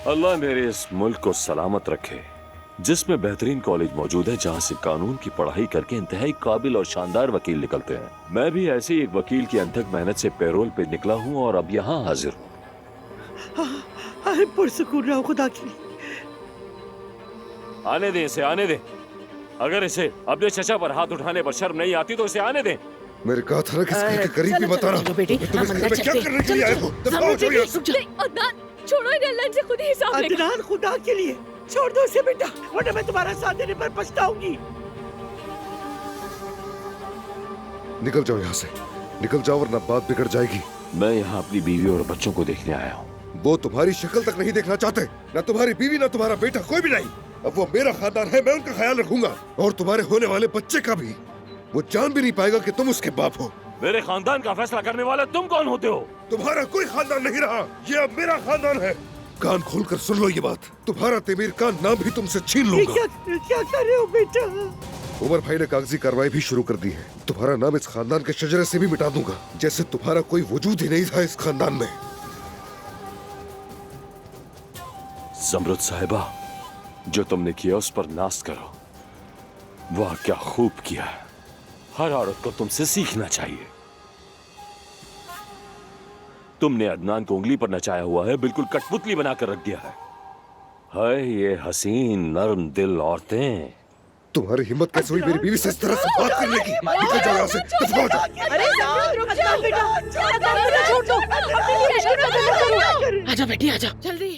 अल्लाह मेरे इस मुल्क को सलामत रखे, जिसमें बेहतरीन कॉलेज मौजूद है जहाँ से कानून की पढ़ाई करके इंतहाई काबिल और शानदार वकील निकलते हैं। मैं भी ऐसे ही एक वकील की अनथक मेहनत से पैरोल पे निकला हूँ और अब यहाँ हाजिर हूँ। पुरसुकून रहो खुदा के लिए। आने दें इसे, आने दें। अगर इसे अपने चचा पर हाथ उठाने पर शर्म नहीं आती तो इसे आने दें। मेरे कहा था ना कि इस घर के करीब भी मत आना। बेटी, तुम इस घर में क्या करने के लिए आए हो? दफाओ जाओ यहाँ से। अदनान, छोड़ो इन्हें, अल्लाह इनसे खुद ही हिसाब लेगा। अदनान, खुदा के लिए छोड़ दो इसे बेटा, वरना मैं तुम्हारा साथ देने पर पछताऊंगी। निकल जाओ यहाँ से, निकल जाओ वरना बात बिगड़ जाएगी। मैं यहाँ अपनी बीवी और बच्चों को देखने आया हूँ। वो तुम्हारी शक्ल तक नहीं देखना चाहते, ना तुम्हारी बीवी ना तुम्हारा बेटा, कोई भी नहीं। अब वो मेरा खानदान है, मैं उनका ख्याल रखूंगा और तुम्हारे होने वाले बच्चे का भी। वो जान भी नहीं पाएगा कि तुम उसके बाप हो। मेरे खानदान का फैसला करने वाला तुम कौन होते हो? तुम्हारा कोई खानदान नहीं रहा, ये अब मेरा खानदान है। कान खोलकर सुन लो ये बात, तुम्हारा तेमीर का नाम भी तुमसे छीन ये लूंगा। क्या कर रहे हो बेटा? उमर भाई ने कागजी कार्रवाई भी शुरू कर दी है। तुम्हारा नाम इस खानदान के शजरे से भी मिटा दूंगा, जैसे तुम्हारा कोई वजूद ही नहीं था इस खानदान में। ज़मरुद साहिबा, जो तुमने किया उस पर नाज करो। वाह क्या खूब किया है। हर औरत को तुमसे सीखना चाहिए। तुमने अदनान को उंगली पर नचाया हुआ है, बिल्कुल कठपुतली बनाकर रख दिया है। हाय ये हसीन नर्म दिल औरतें। तुम्हारी हिम्मत कैसे हुई मेरी बीवी से इस तरह से बात करने की? निकल जाओ यहाँ से, दफा जाओ। अरे आजा बेटी, आजा जल्दी।